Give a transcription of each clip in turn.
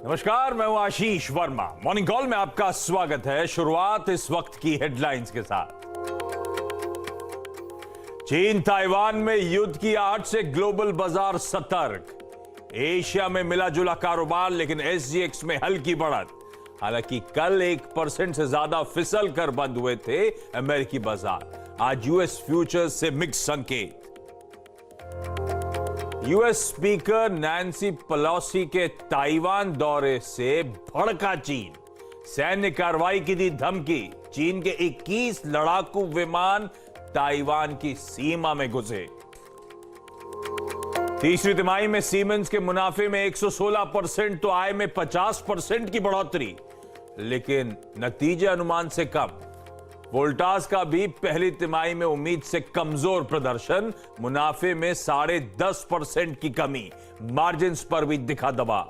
नमस्कार, मैं हूं आशीष वर्मा। मॉर्निंग कॉल में आपका स्वागत है। शुरुआत इस वक्त की हेडलाइंस के साथ। चीन ताइवान में युद्ध की आड़ से ग्लोबल बाजार सतर्क। एशिया में मिला जुला कारोबार, लेकिन एसजीएक्स में हल्की बढ़त। हालांकि कल 1% से ज्यादा फिसल कर बंद हुए थे अमेरिकी बाजार। आज यूएस फ्यूचर्स से मिक्स संकेत। यूएस स्पीकर नैन्सी पेलोसी के ताइवान दौरे से भड़का चीन। सैन्य कार्रवाई की दी धमकी। चीन के 21 लड़ाकू विमान ताइवान की सीमा में घुसे। तीसरी तिमाही में सीमेंस के मुनाफे में 116% तो आय में 50% की बढ़ोतरी, लेकिन नतीजे अनुमान से कम। वोल्टास का भी पहली तिमाही में उम्मीद से कमजोर प्रदर्शन। मुनाफे में 10.5% की कमी। मार्जिन्स पर भी दिखा दबाव।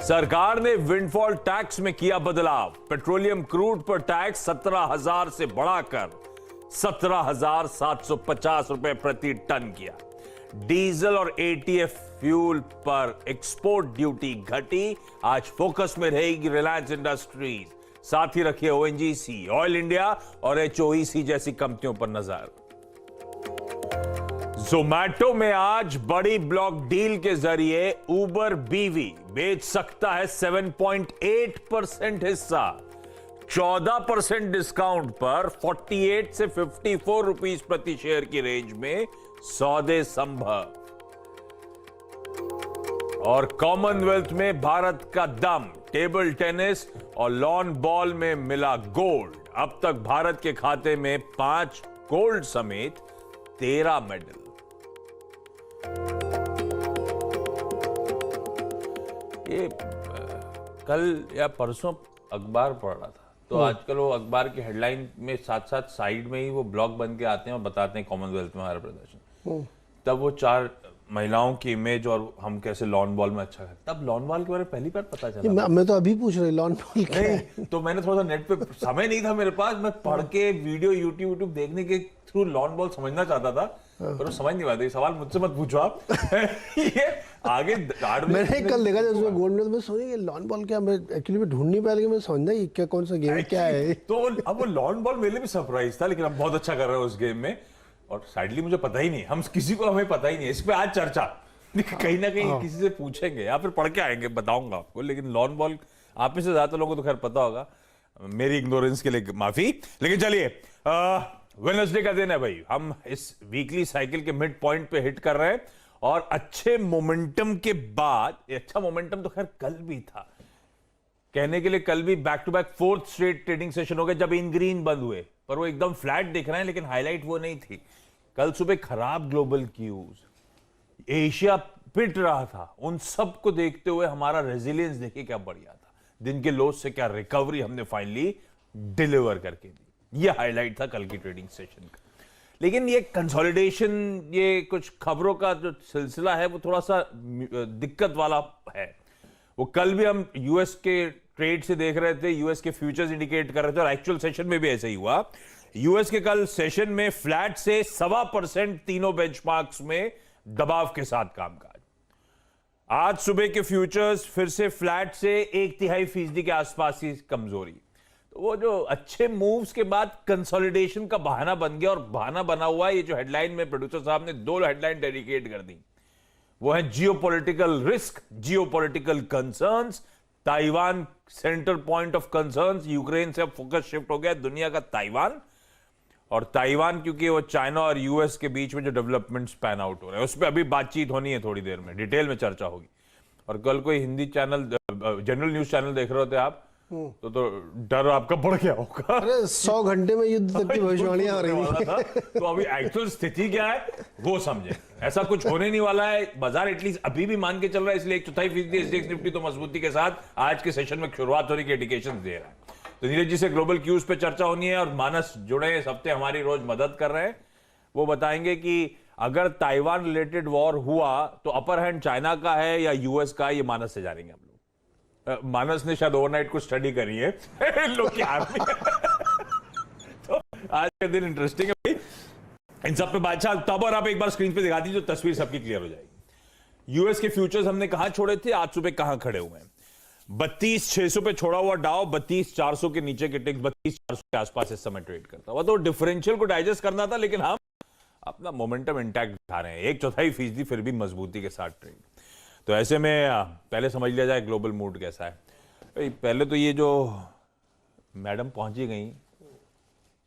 सरकार ने विंडफॉल टैक्स में किया बदलाव। पेट्रोलियम क्रूड पर टैक्स 17,000 से बढ़ाकर 17,750 रुपए प्रति टन किया। डीजल और एटीएफ फ्यूल पर एक्सपोर्ट ड्यूटी घटी। आज फोकस में रहेगी रिलायंस इंडस्ट्रीज। साथ ही रखिए ओएनजीसी, ऑयल इंडिया और एचओईसी जैसी कंपनियों पर नजर। जोमैटो में आज बड़ी ब्लॉक डील के जरिए उबर बीवी बेच सकता है 7.8% हिस्सा। 14% डिस्काउंट पर 48 से 54 रुपीस प्रति शेयर की रेंज में सौदे संभव। और कॉमनवेल्थ में भारत का दम। टेबल टेनिस और लॉन बॉल में मिला गोल्ड। अब तक भारत के खाते में 5 गोल्ड समेत 13 मेडल। ये कल या परसों अखबार पढ़ रहा था, तो आजकल वो अखबार की हेडलाइन में साथ साथ साइड में ही वो ब्लॉग बन के आते हैं और बताते हैं कॉमनवेल्थ में हमारा प्रदर्शन। तब वो 4 महिलाओं की इमेज और हम कैसे लॉन बॉल में अच्छा है। तब लॉन बॉल के बारे में पहली बार पता चला। मैं तो अभी पूछ रही लॉन बॉल क्या है? तो मैंने थोड़ा सा नेट पे, समय नहीं था मेरे पास, मैं पढ़ के वीडियो यूट्यूब देखने के थ्रू लॉन बॉल समझना चाहता था, पर वो समझ नहीं पाता। सवाल मुझसे मत पूछो आप। ये आगे मैंने कल देखा जब उसमें गोल्ड में, मैं सोची लॉन बॉल क्या, मैं एक्चुअली मैं ढूंढ नहीं पाया, लेकिन मैं समझा ये क्या, कौन सा गेम क्या है। तो अब वो लॉन बॉल मेरे लिए भी सरप्राइज था, लेकिन हम बहुत अच्छा कर रहे हैं उस गेम में। और साइडली मुझे पता ही नहीं, हम किसी को हमें पता ही नहीं। इस पे आज चर्चा कहीं ना कहीं किसी से पूछेंगे या फिर पढ़ के आएंगे, बताऊंगा आपको। लेकिन लॉन बॉल आप में से ज्यादा लोगों को तो खैर पता होगा, मेरी इग्नोरेंस के लिए माफी। लेकिन चलिए, वेडनेसडे का दिन है भाई। हम इस वीकली साइकिल के मिड पॉइंट पे हिट कर रहे हैं और अच्छे मोमेंटम के बाद, अच्छा मोमेंटम तो खैर कल भी था कहने के लिए, कल भी back to back 4th straight trading session हो गया जब इन ग्रीन बंद हुए, पर वो एकदम फ्लैट दिख रहे हैं, लेकिन हाईलाइट वो नहीं थी। कल सुबह खराब ग्लोबल क्यूज, एशिया पिट रहा था, उन सब को देखते हुए हमारा रेजिलियंस देखिए क्या बढ़िया था। दिन के लोस से क्या रिकवरी हमने फाइनली डिलीवर करके दी। ये हाईलाइट था कल की ट्रेडिंग सेशन का। लेकिन ये कंसोलिडेशन, ये कुछ खबरों का जो सिलसिला है वो थोड़ा सा दिक्कत वाला है। वो कल भी हम यूएस के ट्रेड से देख रहे थे, यूएस के फ्यूचर्स इंडिकेट कर रहे थे, और एक्चुअल सेशन में भी ऐसा ही हुआ। यूएस के कल सेशन में फ्लैट से 1.25% तीनों बेंचमार्क्स में दबाव के साथ कामकाज। आज सुबह के फ्यूचर्स फिर से फ्लैट से 1/3% के आसपास की कमजोरी। तो वो जो अच्छे मूव्स के बाद कंसोलिडेशन का बहाना बन गया, और बहाना बना हुआ ये जो हेडलाइन में प्रोड्यूसर साहब ने 2 हेडलाइन डेडिकेट कर दी, वो है geopolitical risk, geopolitical concerns. Taiwan centre point of concerns. Ukraine से अब फोकस शिफ्ट हो गया दुनिया का ताइवान। और ताइवान क्योंकि वो चाइना और यूएस के बीच में जो डेवलपमेंट्स पैन आउट हो रहे हैं, उस पर अभी बातचीत होनी है, थोड़ी देर में डिटेल में चर्चा होगी। और कल कोई Hindi channel, general news channel देख रहे होते आप, तो डर आपका बढ़ गया होगा। अरे 100 घंटे में युद्ध तक की भविष्यवाणियां हो रही थी। तो अभी एक्चुअल स्थिति क्या है वो समझे। ऐसा कुछ होने नहीं वाला है। बाजार एटलीस्ट अभी भी मान के चल रहा है, इसलिए 1/4% एसडीएक्स निफ्टी तो मजबूती के साथ आज के सेशन में शुरुआत होने की इंडिकेशन दे रहा है। तो नीरज जी से ग्लोबल क्यूज पे चर्चा होनी है, और मानस जुड़े इस हफ्ते हमारी रोज मदद कर रहे हैं। वो बताएंगे कि अगर ताइवान रिलेटेड वॉर हुआ तो अपर हैंड चाइना का है या यूएस का, ये मानस से जानेंगे हम लोग। मानस ने शायद ओवरनाइट कुछ स्टडी करी है लोग की आर्मी। तो आज का दिन इंटरेस्टिंग है भाई। इन सब पे बादशाह तब, और आप एक बार स्क्रीन पे दिखा दीजिए तो तस्वीर सबकी क्लियर हो जाएगी। यूएस के फ्यूचर्स हमने कहां छोड़े थे, आज सुबह कहां खड़े हुए हैं। 32,600 पे छोड़ा हुआ डाउ 32,400 के नीचे के टिक 32,400 के आसपास इस समय ट्रेड करता हुआ। तो डिफरेंशियल को डाइजेस्ट करना था, लेकिन हम अपना मोमेंटम इंटैक्ट दिखा रहे हैं, 1/4% फिर भी मजबूती के साथ ट्रेड। तो ऐसे में पहले समझ लिया जाए ग्लोबल मूड कैसा है। पहले तो ये जो मैडम पहुंची गई,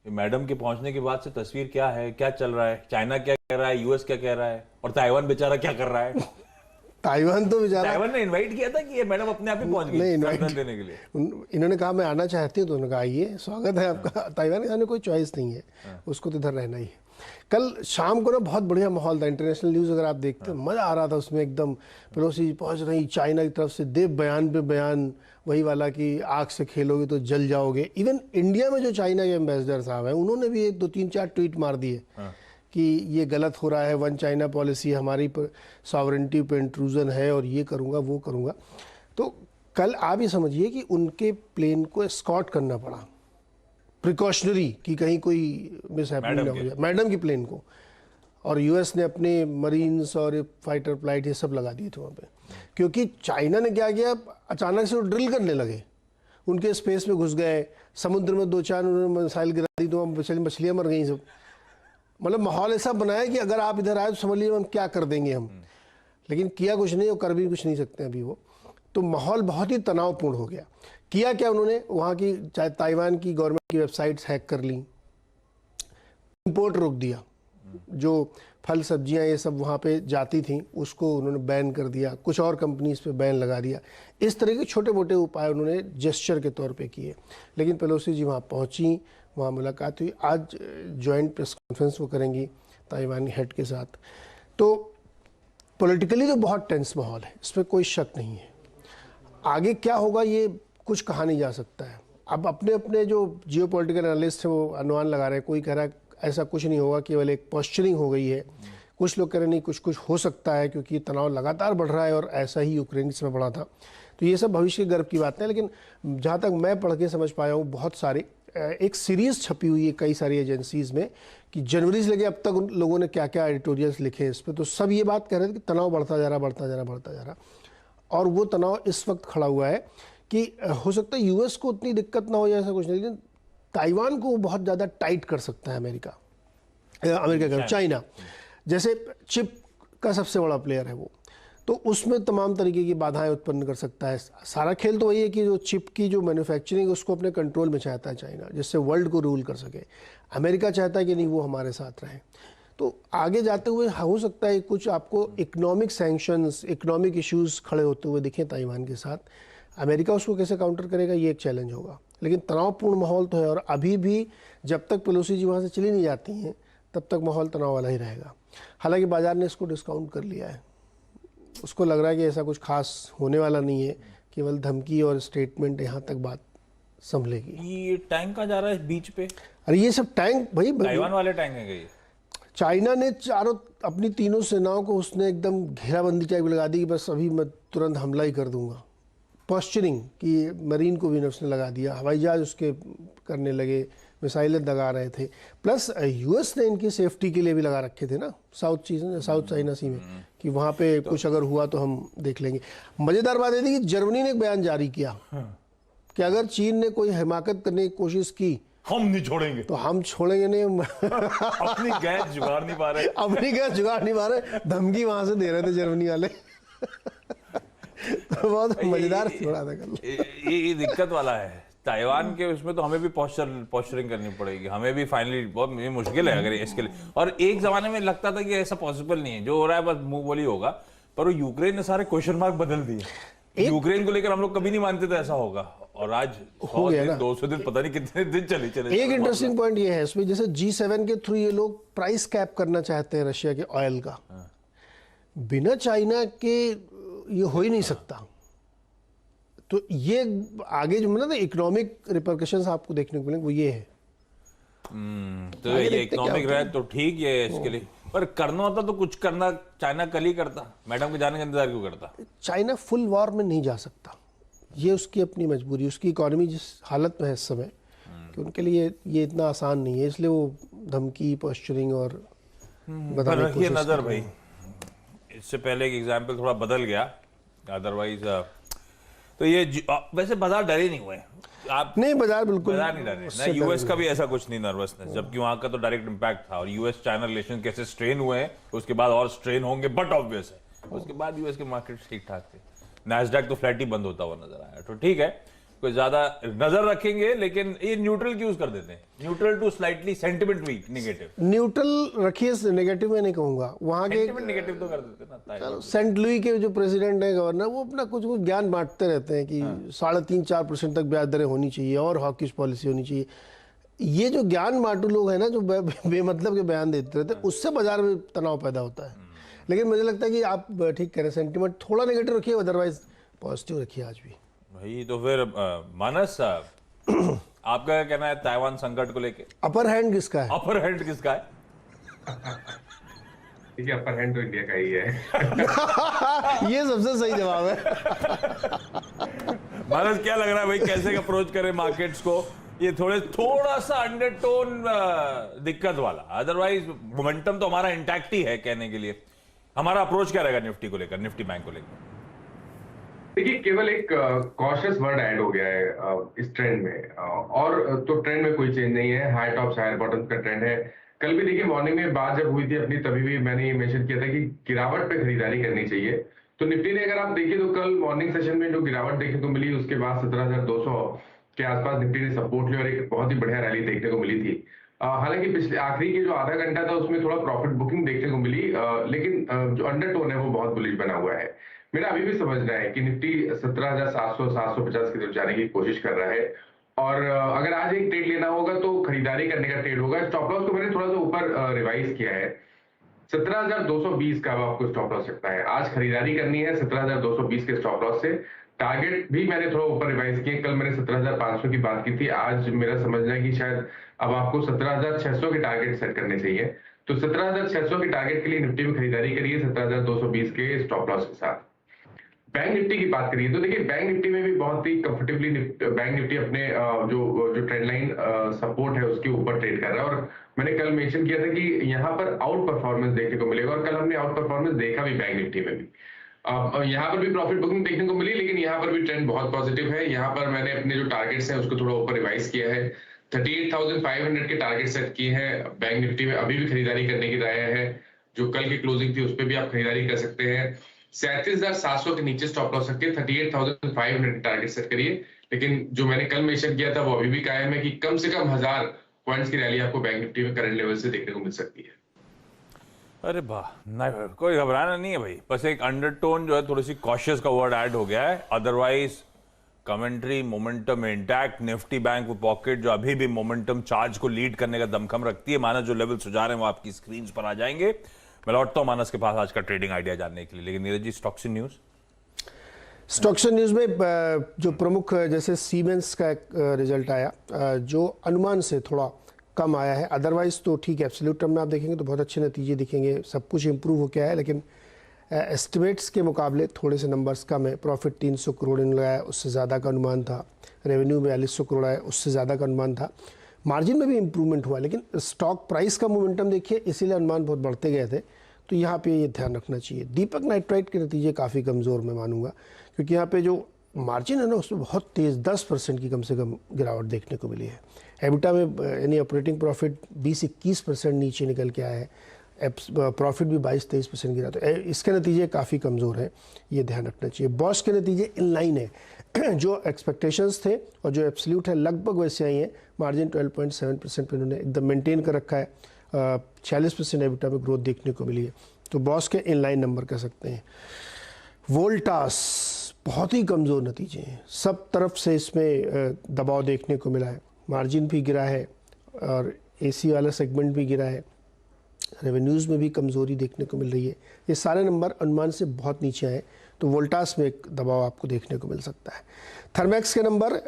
मैडम के पहुंचने के बाद से तस्वीर क्या है, क्या चल रहा है, चाइना क्या कह रहा है, यूएस क्या कह रहा है, और ताइवान बेचारा क्या कर रहा है। ताइवान तो बेचारा, ताइवान ने इनवाइट किया था कि ये मैडम अपने आप ही पहुंच गई इनवाइट देने के लिए। इन्होंने कहा मैं आना चाहती हूँ, तो उन्होंने कहा आइए, स्वागत है आपका। ताइवान के सामने कोई चॉइस नहीं है, उसको तो इधर रहना ही है। कल शाम को ना बहुत बढ़िया माहौल था, इंटरनेशनल न्यूज़ अगर आप देखते मज़ा आ रहा था उसमें एकदम। पेलोसी पहुंच रही, चाइना की तरफ से दे बयान पे बयान, वही वाला कि आग से खेलोगे तो जल जाओगे। इवन इंडिया में जो चाइना के एम्बेसडर साहब हैं, उन्होंने भी 1, 2, 3, 4 ट्वीट मार दिए कि ये गलत हो रहा है, वन चाइना पॉलिसी हमारी सॉवरेंटी पे इंट्रूजन है, और ये करूँगा वो करूँगा। तो कल आप ये समझिए कि उनके प्लेन को एस्कॉर्ट करना पड़ा, प्रिकॉशनरी, कि कहीं कोई मिसहैपनिंग ना हो जाए, मैडम की प्लेन को। और यूएस ने अपने मरीन्स और फाइटर फ्लाइट ये सब लगा दिए थे वहाँ पे, क्योंकि चाइना ने क्या किया, अचानक से वो ड्रिल करने लगे, उनके स्पेस में घुस गए, समुद्र में 2-4 उन्होंने मिसाइल गिरा दी, तो मछलियाँ मर गई सब। मतलब माहौल ऐसा बनाया कि अगर आप इधर आए तो समझ लीजिए हम क्या कर देंगे हम। लेकिन किया कुछ नहीं, और कर भी कुछ नहीं सकते अभी वो। तो माहौल बहुत ही तनावपूर्ण हो गया। किया क्या उन्होंने, वहाँ की चाहे ताइवान की गवर्नमेंट की वेबसाइट्स हैक कर ली, इंपोर्ट रोक दिया, जो फल सब्जियां ये सब वहाँ पे जाती थी उसको उन्होंने बैन कर दिया, कुछ और कंपनीज पे बैन लगा दिया। इस तरह के छोटे मोटे उपाय उन्होंने जेस्चर के तौर पे किए। लेकिन पेलोसी जी वहाँ पहुँची, वहाँ मुलाकात हुई। आज जॉइंट प्रेस कॉन्फ्रेंस वो करेंगी ताइवानी हेड के साथ। तो पॉलिटिकली तो बहुत टेंस माहौल है, इस पर कोई शक नहीं है। आगे क्या होगा ये कुछ कहा नहीं जा सकता है। अब अपने अपने जो जियोपॉलिटिकल एनालिस्ट हैं वो अनुमान लगा रहे हैं। कोई कह रहा है ऐसा कुछ नहीं होगा, केवल एक पॉस्चरिंग हो गई है। कुछ लोग कह रहे हैं नहीं, कुछ कुछ हो सकता है, क्योंकि ये तनाव लगातार बढ़ रहा है और ऐसा ही यूक्रेन में बढ़ा था। तो ये सब भविष्य के गर्व की बातें हैं। लेकिन जहाँ तक मैं पढ़ के समझ पाया हूँ, बहुत सारे एक सीरीज़ छपी हुई है कई सारी एजेंसीज़ में कि जनवरी से लेकर अब तक उन लोगों ने क्या क्या एडिटोरियल्स लिखे हैं इस पर। तो सब ये बात कह रहे थे कि तनाव बढ़ता जा रहा। और वो तनाव इस वक्त खड़ा हुआ है कि हो सकता है यूएस को उतनी दिक्कत ना हो जाए, ऐसा कुछ नहीं, लेकिन ताइवान को बहुत ज़्यादा टाइट कर सकता है अमेरिका का चाइना। जैसे चिप का सबसे बड़ा प्लेयर है वो, तो उसमें तमाम तरीके की बाधाएं उत्पन्न कर सकता है। सारा खेल तो वही है कि जो चिप की जो मैन्युफैक्चरिंग है उसको अपने कंट्रोल में चाहता है चाइना, जिससे वर्ल्ड को रूल कर सके। अमेरिका चाहता है कि नहीं, वो हमारे साथ रहे। तो आगे जाते हुए हो सकता है कुछ आपको इकोनॉमिक सैंक्शंस, इकोनॉमिक इश्यूज़ खड़े होते हुए दिखें ताइवान के साथ। अमेरिका उसको कैसे काउंटर करेगा, ये एक चैलेंज होगा। लेकिन तनावपूर्ण माहौल तो है, और अभी भी जब तक पेलोसी जी वहाँ से चली नहीं जाती हैं तब तक माहौल तनाव वाला ही रहेगा। हालांकि बाजार ने इसको डिस्काउंट कर लिया है, उसको लग रहा है कि ऐसा कुछ खास होने वाला नहीं है, केवल धमकी और स्टेटमेंट यहाँ तक बात संभलेगी। ये टैंक कहाँ जा रहा है बीच पे? अरे ये सब टैंक भाई, ताइवान वाले टैंक हैं ये। चाइना ने चारों अपनी तीनों सेनाओं को उसने एकदम घेराबंदी टाइप लगा दी कि बस अभी मैं तुरंत हमला ही कर दूंगा। पॉस्चरिंग कि मरीन को भी उसने लगा दिया, हवाई जहाज उसके करने लगे, मिसाइलें लगा रहे थे। प्लस यूएस ने इनकी सेफ्टी के लिए भी लगा रखे थे ना साउथ चाइना सी में, कि वहाँ पे कुछ अगर हुआ तो हम देख लेंगे। मज़ेदार बात ये थी कि जर्मनी ने एक बयान जारी किया कि अगर चीन ने कोई हिमाकत करने की कोशिश की हम नहीं छोड़ेंगे, तो हम छोड़ेंगे नहीं। अपनी गैस जुगाड़ नहीं पा रहे, धमकी वहां से दे रहे थे जर्मनी वाले। तो बहुत मजेदार थोड़ा था कल। ये दिक्कत वाला है ताइवान के उसमें। तो हमें भी पॉस्चरिंग करनी पड़ेगी, हमें भी फाइनली। बहुत मुश्किल है अगर इसके लिए। और एक जमाने में लगता था कि ऐसा पॉसिबल नहीं है, जो हो रहा है बस मुंह बोली होगा। पर वो यूक्रेन ने सारे क्वेश्चन मार्क बदल दिए। यूक्रेन को लेकर हम लोग कभी नहीं मानते थे ऐसा होगा, और आज 100 दिन 200 दिन पता नहीं कितने दिन चले। एक इंटरेस्टिंग पॉइंट ये है इसमें, जैसे G7 के थ्रू ये लोग प्राइस कैप करना चाहते हैं रशिया के ऑयल का। बिना चाइना के ये हो ही नहीं सकता। तो ये आगे जो मतलब इकोनॉमिक रिपरकशंस आपको देखने को मिलेंगे, वो ये है। तो ये इकोनॉमिक रहे तो ठीक है इसके लिए, पर करना होता तो कुछ करना चाइना कल ही करता। मैडम के जाने का इंतजार क्यों करता? चाइना फुल वॉर में नहीं जा सकता, ये उसकी अपनी मजबूरी। उसकी इकोनॉमी जिस हालत में है इस समय कि उनके लिए ये इतना आसान नहीं है, इसलिए वो धमकी, पोस्चरिंग और बताने की कोशिश। नजर भाई इससे पहले एक एग्जाम्पल थोड़ा बदल गया, अदरवाइज तो ये वैसे बाजार डरे नहीं हुए आप? नहीं, बाजार बिल्कुल बाजार नहीं डरे ना, यूएस का भी ऐसा कुछ नहीं नर्वसनेस, जबकि वहां का तो डायरेक्ट इम्पैक्ट था, और यूएस चाइना रिलेशन कैसे स्ट्रेन हुए हैं, उसके बाद और स्ट्रेन होंगे, बट ऑब्वियस है उसके बाद यूएस के मार्केट ठीक ठाक थे, नैस्डैक तो फ्लैट ही बंद होता हुआ नजर आया, तो ठीक है, कोई ज्यादा नजर रखेंगे, लेकिन ये न्यूट्रल यूज कर देते हैं, neutral to slightly sentiment weak negative. Neutral रखिए, नेगेटिव में नहीं कहूंगा, वहाँ के सेंटिमेंट नेगेटिव तो कर देते ना। चलो, सेंट लुई के जो प्रेसिडेंट है, गवर्नर, वो अपना कुछ कुछ ज्ञान बांटते रहते हैं कि 3.5-4% तक ब्याज दरें होनी चाहिए और हॉकिश पॉलिसी होनी चाहिए। ये जो ज्ञान बांटू लोग हैं ना, जो बेमतलब के बयान देते रहते हैं, उससे बाजार में तनाव पैदा होता है। लेकिन मुझे लगता है कि आप ठीक कह रहे हैं, सेंटिमेंट थोड़ा नेगेटिव रखिए, अदरवाइज पॉजिटिव रखिए आज भी। भाई तो फिर मानस आपका क्या कहना है ताइवान संकट को लेके? अपर हैंड किसका है? अपर हैंड किसका है? देखिए, अपर हैंड तो इंडिया का ही है। ये सबसे सही जवाब है। मानस क्या लग रहा है भाई, कैसे अप्रोच करें मार्केट्स को? ये थोड़ा सा अंडरटोन दिक्कत वाला, अदरवाइज मोमेंटम तो हमारा इंटैक्ट ही है कहने के लिए। हमारा अप्रोच क्या रहेगा निफ्टी को लेकर, निफ्टी बैंक को लेकर? देखिए, केवल एक कॉशियस वर्ड ऐड हो गया है इस ट्रेंड में, और तो ट्रेंड में कोई चेंज नहीं है, हाई टॉप्स हायर बॉटम्स का ट्रेंड है। कल भी देखिए मॉर्निंग में बात जब हुई थी अपनी, तभी भी मैंने ये मेंशन किया था कि गिरावट पे खरीदारी करनी चाहिए। तो निफ्टी ने अगर आप देखिए तो कल मॉर्निंग सेशन में जो गिरावट देखने को मिली, उसके बाद 17,200 के आसपास निफ्टी ने सपोर्ट लिया और एक बहुत ही बढ़िया रैली देखने को मिली थी। हालांकि पिछले आखिरी के जो आधा घंटा था उसमें थोड़ा प्रॉफिट बुकिंग देखने को मिली, लेकिन जो अंडरटोन है वो बहुत बुलिश बना हुआ है। मेरा अभी भी समझना है कि निफ्टी 17,700-750 की तरफ जाने की कोशिश कर रहा है, और अगर आज एक ट्रेड लेना होगा तो खरीदारी करने का ट्रेड होगा। स्टॉप लॉस को मैंने थोड़ा सा ऊपर रिवाइज किया है, 17,220 का आपको स्टॉप लॉस सकता है। आज खरीदारी करनी है 17,220 के स्टॉप लॉस से। टारगेट भी मैंने थोड़ा ऊपर रिवाइज किए, कल मैंने 17,500 की बात की थी, आज मेरा समझना है कि शायद अब आपको 17,600 के टारगेट सेट करने चाहिए। तो 17,600 के टारगेट के लिए निफ्टी में खरीदारी करिए 17,220 के स्टॉप लॉस के साथ। बैंक निफ्टी की बात करिए तो देखिए, बैंक निफ्टी में भी बहुत ही कंफर्टेबली बैंक निफ्टी अपने जो ट्रेंड लाइन सपोर्ट है उसके ऊपर ट्रेड कर रहा है, और मैंने कल मेंशन किया था कि यहाँ पर आउट परफॉर्मेंस देखने को मिलेगा, और कल हमने आउट परफॉर्मेंस देखा भी बैंक निफ्टी में भी। यहाँ पर भी प्रॉफिट बुकिंग देखने को मिली, लेकिन यहाँ पर भी ट्रेंड बहुत पॉजिटिव है। यहाँ पर मैंने अपने जो टारगेट्स हैं उसको थोड़ा ऊपर रिवाइज किया है, 38,500 के टारगेट सेट किए हैं बैंक निफ्टी में। अभी भी खरीदारी करने की राय है, जो कल की क्लोजिंग थी उस पर भी आप खरीदारी कर सकते हैं। 37,700 के नीचे स्टॉप लॉस रखिए, 38,500 के टारगेट सेट करिए। लेकिन जो मैंने कल मेंशन किया था वो अभी भी कायम है कि कम से कम 1000 पॉइंट्स की रैली आपको बैंक निफ्टी में करंट लेवल से देखने को मिल सकती है। अरे वाह, नहीं कोई घबराना नहीं है भाई, बस एक अंडरटोन जो है थोड़ी सी कॉशियस का वर्ड ऐड हो गया है, otherwise commentary momentum intact. Nifty bank वो पॉकेट जो अभी भी मोमेंटम चार्ज को लीड करने का दमखम रखती है। मानस जो लेवल सुझा रहे हैं वो आपकी स्क्रीन पर आ जाएंगे। मैं लौटता हूं मानस के पास आज का ट्रेडिंग आइडिया जानने के लिए, लेकिन Neeraj ji stocks news. Stocks news में जो प्रमुख, जैसे सीमेंस का एक रिजल्ट आया जो अनुमान से थोड़ा कम आया है, अदरवाइज तो ठीक है, एब्सोल्यूट टर्म में आप देखेंगे तो बहुत अच्छे नतीजे दिखेंगे, सब कुछ इंप्रूव हो गया है, लेकिन एस्टिमेट्स के मुकाबले थोड़े से नंबर्स कम है। प्रॉफिट 300 करोड़ इन्होंने लगाया, उससे ज़्यादा का अनुमान था। रेवेन्यू 4200 करोड़ आया, उससे ज़्यादा का अनुमान था। मार्जिन में भी इम्प्रूवमेंट हुआ, लेकिन स्टॉक प्राइस का मोमेंटम देखिए, इसीलिए अनुमान बहुत बढ़ते गए थे, तो यहाँ पे ये ध्यान रखना चाहिए। दीपक नाइट्राइट के नतीजे काफ़ी कमज़ोर मैं मानूंगा, क्योंकि यहाँ पे जो मार्जिन है ना उसमें बहुत तेज़ 10% की कम से कम गिरावट देखने को मिली है। एबिटा में यानी ऑपरेटिंग प्रॉफिट 20-21% नीचे निकल के आया है, प्रॉफिट भी 22-23% गिरा, तो इसके नतीजे काफ़ी कमज़ोर हैं, ये ध्यान रखना चाहिए। बॉश के नतीजे इन लाइन है, जो एक्सपेक्टेशंस थे और जो एब्सोल्यूट है लगभग वैसे आई हैं। मार्जिन 12.7% पे उन्होंने एकदम मेंटेन कर रखा है, 46% एबिटा में ग्रोथ देखने को मिली है, तो बॉश के इन लाइन नंबर कह सकते हैं। वोल्टास बहुत ही कमज़ोर नतीजे हैं, सब तरफ से इसमें दबाव देखने को मिला है, मार्जिन भी गिरा है और एसी वाला सेगमेंट भी गिरा है, रेवेन्यूज़ में भी कमज़ोरी देखने को मिल रही है। ये सारे नंबर अनुमान से बहुत नीचे आए, तो वोल्टास में एक दबाव आपको देखने को मिल सकता है। थर्मैक्स के नंबर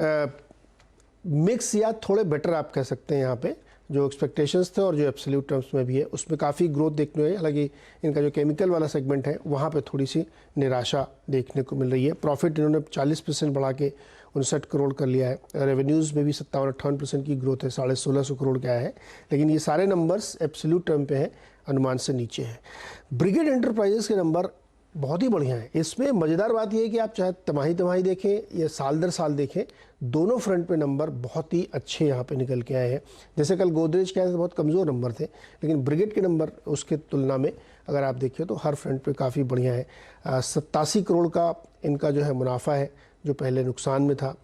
मिक्स या थोड़े बेटर आप कह सकते हैं, यहाँ पे जो एक्सपेक्टेशंस थे और जो एब्सोल्यूट टर्म्स में भी है उसमें काफ़ी ग्रोथ देखने को है। हालांकि इनका जो केमिकल वाला सेगमेंट है वहाँ पे थोड़ी सी निराशा देखने को मिल रही है। प्रॉफिट इन्होंने 40% बढ़ा के 59 करोड़ कर लिया है, रेवेन्यूज़ में भी 57-58% की ग्रोथ है, 1650 करोड़ का है, लेकिन ये सारे नंबर्स एब्सोल्यूट टर्म पे हैं, अनुमान से नीचे हैं। ब्रिगेड एंटरप्राइजेस के नंबर बहुत ही बढ़िया है। इसमें मज़ेदार बात यह है कि आप चाहे तिमाही देखें या साल दर साल देखें, दोनों फ्रंट पे नंबर बहुत ही अच्छे यहाँ पे निकल के आए हैं। जैसे कल गोदरेज के आए थे, बहुत कमज़ोर नंबर थे, लेकिन ब्रिगेड के नंबर उसके तुलना में अगर आप देखिए तो हर फ्रंट पे काफ़ी बढ़िया है। 87 करोड़ का इनका जो है मुनाफा है, जो पहले नुकसान में था।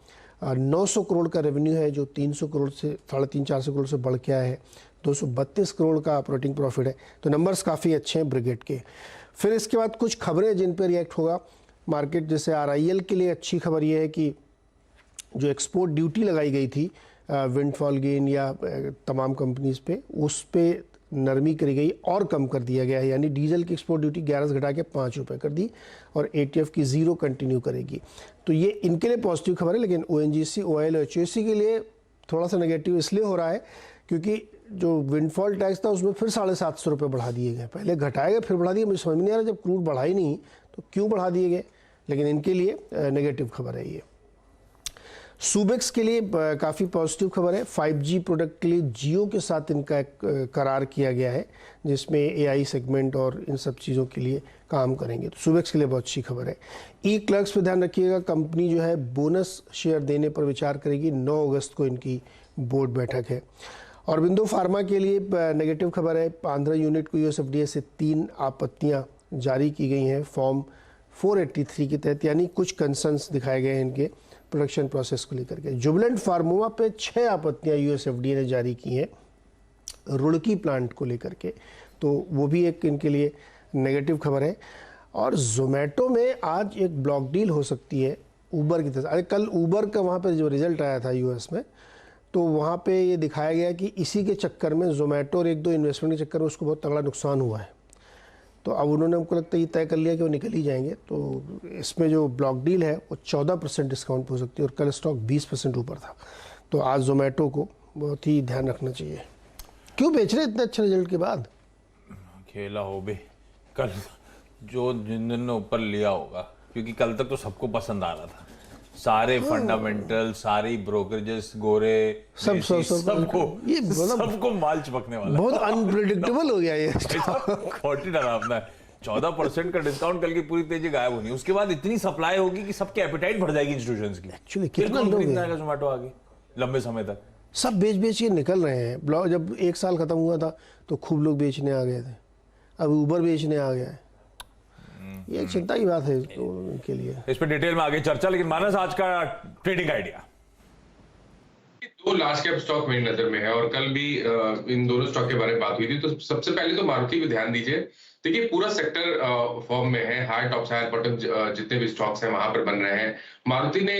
900 करोड़ का रेवेन्यू है, जो 300 करोड़ से 350-400 करोड़ से बढ़ के आया है। 232 करोड़ का ऑपरेटिंग प्रॉफिट है। तो नंबर्स काफ़ी अच्छे हैं ब्रिगेड के। फिर इसके बाद कुछ खबरें जिन पर रिएक्ट होगा मार्केट, जैसे RIL के लिए अच्छी खबर ये है कि जो एक्सपोर्ट ड्यूटी लगाई गई थी विंडफॉल गेन या तमाम कंपनीज पे, उस पे नरमी करी गई और कम कर दिया गया है। यानी डीजल की एक्सपोर्ट ड्यूटी 11 से घटा के 5 रुपये कर दी और ATF की 0 कंटिन्यू करेगी। तो ये इनके लिए पॉजिटिव खबर है। लेकिन ONGC, OIL और HUSC के लिए थोड़ा सा नेगेटिव इसलिए हो रहा है क्योंकि जो विंडफॉल टैक्स था उसमें फिर 750 रुपये बढ़ा दिए गए। पहले घटाए गए फिर बढ़ा दिए, मुझे समझ में नहीं आ रहा, जब क्रूड बढ़ा ही नहीं तो क्यों बढ़ा दिए गए। लेकिन इनके लिए नेगेटिव खबर है ये। सुबेक्स के लिए काफ़ी पॉजिटिव खबर है। 5G प्रोडक्ट के लिए जियो के साथ इनका एक करार किया गया है, जिसमें AI सेगमेंट और इन सब चीज़ों के लिए काम करेंगे। तो सुबेक्स के लिए बहुत अच्छी खबर है। E-क्लर्क्स पे ध्यान रखिएगा, कंपनी जो है बोनस शेयर देने पर विचार करेगी। 9 अगस्त को इनकी बोर्ड बैठक है। और बिंदु फार्मा के लिए नेगेटिव खबर है। 15 यूनिट को USFDA से 3 आपत्तियाँ जारी की गई हैं फॉर्म 483 के तहत, यानी कुछ कंसर्न्स दिखाए गए हैं इनके प्रोडक्शन प्रोसेस को लेकर के। जुबिलेंट फार्मोवा पे 6 आपत्तियाँ USFDA ने जारी की हैं रुड़की प्लांट को लेकर के, तो वो भी एक इनके लिए नेगेटिव खबर है। और जोमेटो में आज एक ब्लॉक डील हो सकती है ऊबर की तरह। अरे कल ऊबर का वहाँ पर जो रिजल्ट आया था US में, तो वहाँ पे ये दिखाया गया कि इसी के चक्कर में जोमेटो और 1-2 इन्वेस्टमेंट के चक्कर में उसको बहुत तगड़ा नुकसान हुआ है। तो अब उन्होंने, हमको लगता है ये तय कर लिया कि वो निकल ही जाएंगे। तो इसमें जो ब्लॉक डील है वो 14% डिस्काउंट हो सकती है और कल स्टॉक 20% ऊपर था। तो आज जोमेटो को बहुत ही ध्यान रखना चाहिए। क्यों बेच रहे इतने अच्छे रिजल्ट के बाद? खेला हो बे, कल जो जिन ने ऊपर लिया होगा, क्योंकि कल तक तो सबको पसंद आ रहा था। सारे फंडामेंटल, सारी ब्रोकरेजेस, गोरे सबको माल चिपकने वाला। बहुत अनप्रेडिक्टेबल हो गया ये। खोटी डरावना है। 14% का डिस्काउंट, कल की पूरी तेजी गायब होनी। उसके बाद इतनी सप्लाई होगी कि सबके एपेटाइट बढ़ जाएगी इंस्टीट्यूशंस की। एक्चुअली कितना लोग हैं जोमेटो आगे लंबे समय तक सब बेच के निकल रहे हैं। ब्लॉक जब 1 साल खत्म हुआ था तो खूब लोग बेचने आ गए थे, अब ऊबर बेचने आ गया है। ये चिंता की बात है तो उनके लिए। इस पर डिटेल में आगे चर्चा, लेकिन मानस आज का trading idea. 2 large cap stock मेरी नजर में है और कल भी इन दोनों स्टॉक के बारे में बात हुई थी। तो सबसे पहले तो मारुति पे ध्यान दीजिए। देखिए पूरा सेक्टर फॉर्म में है, हाई टॉप्स हायर बॉटम जितने भी स्टॉक्स हैं वहां पर बन रहे हैं। मारुति ने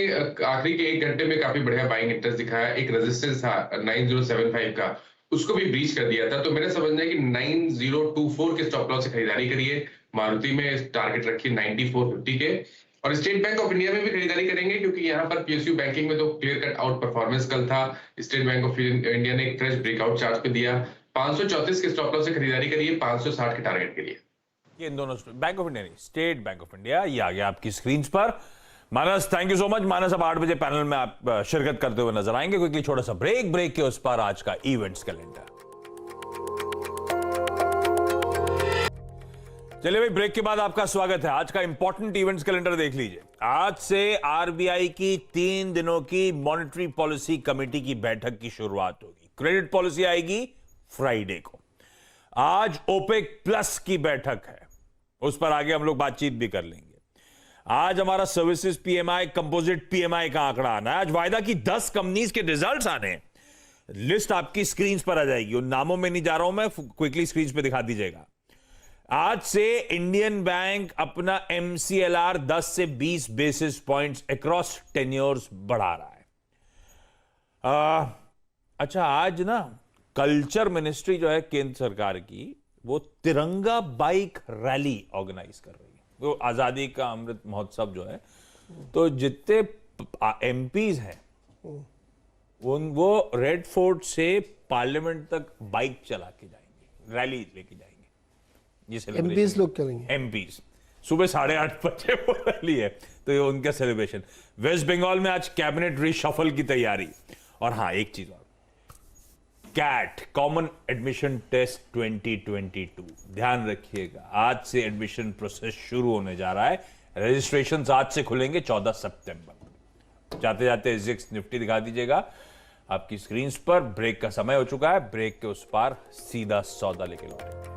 आखिरी के 1 घंटे में काफी बढ़िया बाइंग इंटरेस्ट दिखाया। एक रेजिस्टेंस था 9075 का, उसको भी ब्रीच कर दिया था। तो मेरा समझना है कि 9024 के स्टॉप लॉस से खरीदारी करिए। मारुति में टारगेट रखिए 9450 के। और स्टेट बैंक ऑफ इंडिया में भी खरीदारी करेंगे, क्योंकि यहाँ पर PSU बैंकिंग में तो क्लियर कट आउट परफॉर्मेंस कल था। स्टेट बैंक ऑफ इंडिया ने एक फ्रेश ब्रेकआउट चार्ज पे दिया। 534 के स्टॉप लॉस से खरीदारी करिए 560 के टारगेट के लिए। ये इन दोनों बैंक ऑफ इंडिया नहीं, स्टेट बैंक ऑफ इंडिया, ये आ गया आपकी स्क्रीन पर। मानस, थैंक यू सो मच। मानस अब 8 बजे पैनल में आप शिरकत करते हुए नजर आएंगे। क्विकली छोटा सा ब्रेक के उस पर आज का इवेंट्स कैलेंडर। चलिए भाई, ब्रेक के बाद आपका स्वागत है। आज का इंपॉर्टेंट इवेंट्स कैलेंडर देख लीजिए। आज से RBI की 3 दिनों की मॉनेटरी पॉलिसी कमेटी की बैठक की शुरुआत होगी। क्रेडिट पॉलिसी आएगी फ्राइडे को। आज OPEC प्लस की बैठक है, उस पर आगे हम लोग बातचीत भी कर लेंगे। आज हमारा सर्विसेज PMI, कंपोजिट PMI का आंकड़ा आना है। आज वायदा की 10 कंपनीज के रिजल्ट्स आने हैं। लिस्ट आपकी स्क्रीन पर आ जाएगी। उन नामों में नहीं जा रहा हूं मैं, क्विकली स्क्रीन पे दिखा दीजिएगा। आज से इंडियन बैंक अपना MCLR 10 से 20 बेसिस पॉइंट्स अक्रॉस टेन्योर्स बढ़ा रहा है। अच्छा, आज ना कल्चर मिनिस्ट्री जो है केंद्र सरकार की, वो तिरंगा बाइक रैली ऑर्गेनाइज कर रही है। वो आजादी का अमृत महोत्सव जो है, तो जितने MPs हैं वो रेड फोर्ट से पार्लियामेंट तक बाइक चला के जाएंगे, रैली लेके जाएंगे। MPs लोग करेंगे। MPs सुबह 8:30 बजे वो रैली है, तो ये उनका सेलिब्रेशन। वेस्ट बंगाल में आज कैबिनेट रिशफल की तैयारी। और हाँ, एक चीज और, कैट कॉमन एडमिशन टेस्ट 2022। ध्यान रखिएगा, आज से एडमिशन प्रोसेस शुरू होने जा रहा है। रजिस्ट्रेशन आज से खुलेंगे 14 सितंबर। जाते जाते एसजीएक्स निफ्टी दिखा दीजिएगा आपकी स्क्रीन पर। ब्रेक का समय हो चुका है, ब्रेक के उस पार सीधा सौदा लेके लौटेंगे।